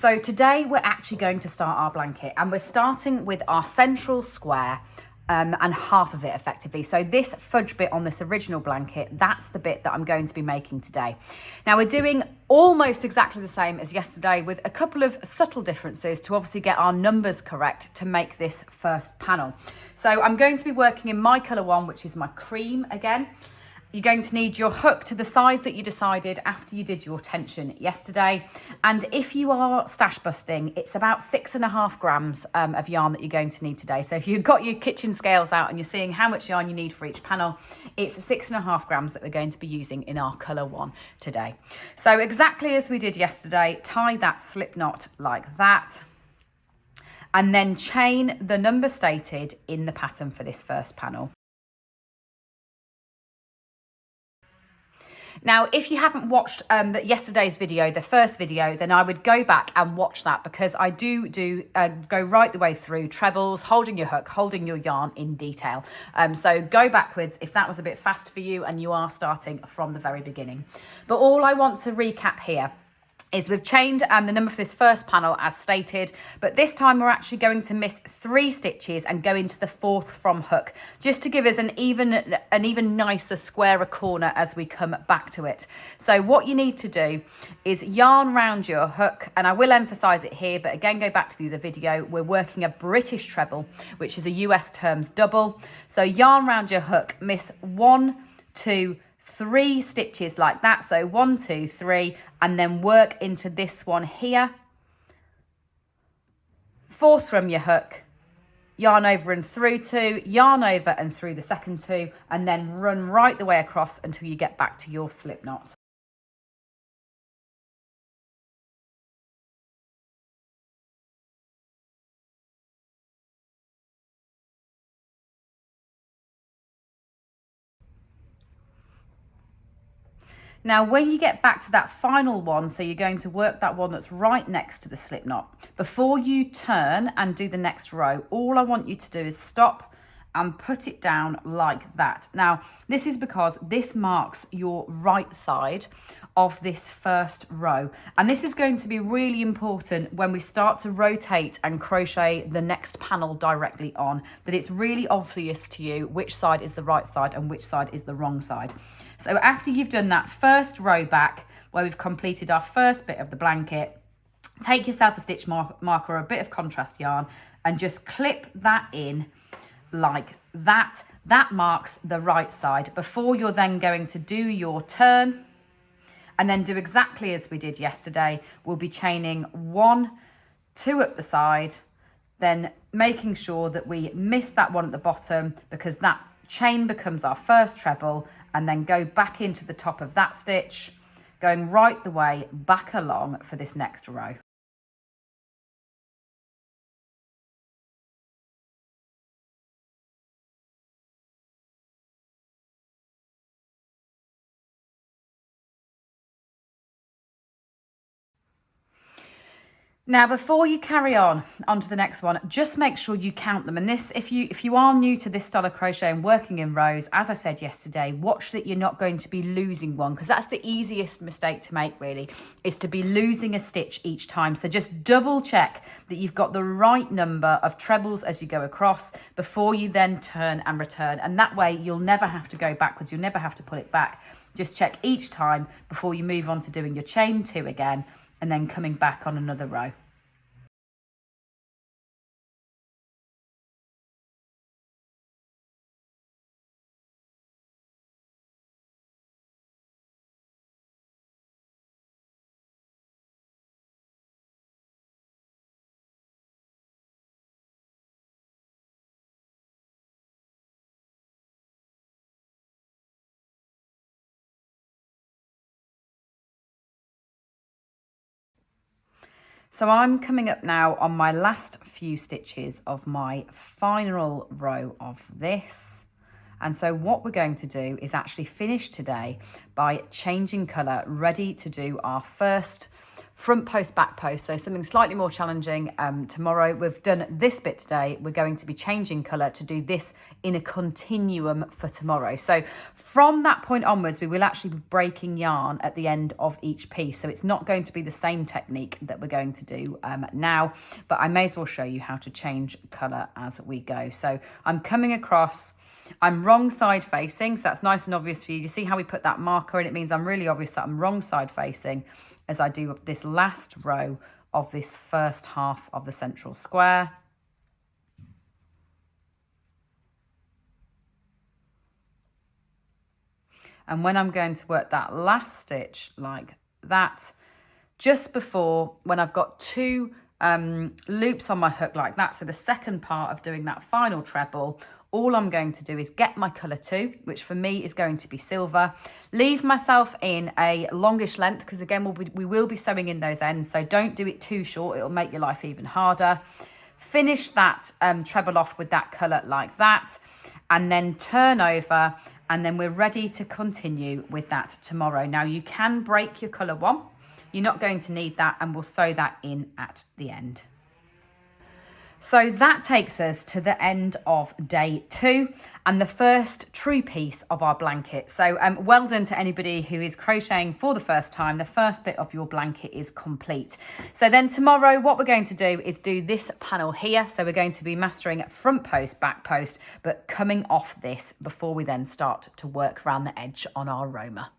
So today we're actually going to start our blanket, and we're starting with our central square and half of it effectively. So this fudge bit on this original blanket, that's the bit that I'm going to be making today. Now we're doing almost exactly the same as yesterday with a couple of subtle differences to obviously get our numbers correct to make this first panel. So I'm going to be working in my colour one, which is my cream again. You're going to need your hook to the size that you decided after you did your tension yesterday. And if you are stash busting, it's about 6.5 grams of yarn that you're going to need today. So if you've got your kitchen scales out and you're seeing how much yarn you need for each panel, it's 6.5 grams that we're going to be using in our colour one today. So exactly as we did yesterday, tie that slip knot like that, and then chain the number stated in the pattern for this first panel. Now, if you haven't watched yesterday's video, the first video, then I would go back and watch that, because I do go right the way through trebles, holding your hook, holding your yarn in detail. So go backwards if that was a bit fast for you and you are starting from the very beginning. But all I want to recap here is we've chained the number for this first panel as stated, but this time we're actually going to miss 3 stitches and go into the 4th from hook, just to give us an even nicer, squarer corner as we come back to it. So what you need to do is yarn round your hook, and I will emphasize it here, but again, go back to the other video. We're working a British treble, which is a US terms double. So yarn round your hook, miss 1, 2, 3 stitches like that. So 1, 2, 3, and then work into this one here. 4th from your hook, yarn over and through 2, yarn over and through the second 2, and then run right the way across until you get back to your slip knot. Now, when you get back to that final one, so you're going to work that one that's right next to the slip knot, before you turn and do the next row, all I want you to do is stop and put it down like that. Now, this is because this marks your right side of this first row. And this is going to be really important when we start to rotate and crochet the next panel directly on, that it's really obvious to you which side is the right side and which side is the wrong side. So after you've done that first row back, where we've completed our first bit of the blanket, take yourself a stitch marker or a bit of contrast yarn and just clip that in like that. That marks the right side before you're then going to do your turn, and then do exactly as we did yesterday. We'll be chaining 1, 2 up the side, then making sure that we miss that one at the bottom, because that chain becomes our first treble, and then go back into the top of that stitch, going right the way back along for this next row. Now, before you carry on to the next one, just make sure you count them. And this, if you are new to this style of crochet and working in rows, as I said yesterday, watch that you're not going to be losing one, because that's the easiest mistake to make, really, is to be losing a stitch each time. So just double check that you've got the right number of trebles as you go across before you then turn and return. And that way you'll never have to go backwards. You'll never have to pull it back. Just check each time before you move on to doing your chain 2 again, and then coming back on another row. So I'm coming up now on my last few stitches of my final row of this. And so what we're going to do is actually finish today by changing colour, ready to do our first front post, back post, so something slightly more challenging tomorrow. We've done this bit today. We're going to be changing colour to do this in a continuum for tomorrow. So from that point onwards, we will actually be breaking yarn at the end of each piece. So it's not going to be the same technique that we're going to do now, but I may as well show you how to change colour as we go. So I'm coming across, I'm wrong side facing, so that's nice and obvious for you. You see how we put that marker in? It means I'm really obvious that I'm wrong side facing as I do this last row of this first half of the central square. And when I'm going to work that last stitch like that, just before, when I've got two loops on my hook like that, so the second part of doing that final treble, all I'm going to do is get my colour 2, which for me is going to be silver, leave myself in a longish length, because again, we will be sewing in those ends, so don't do it too short, it'll make your life even harder. Finish that treble off with that colour like that, and then turn over, and then we're ready to continue with that tomorrow. Now you can break your colour 1, you're not going to need that, and we'll sew that in at the end. So that takes us to the end of day 2 and the first true piece of our blanket. So well done to anybody who is crocheting for the first time. The first bit of your blanket is complete. So then tomorrow, what we're going to do is do this panel here. So we're going to be mastering front post, back post, but coming off this before we then start to work around the edge on our Roma.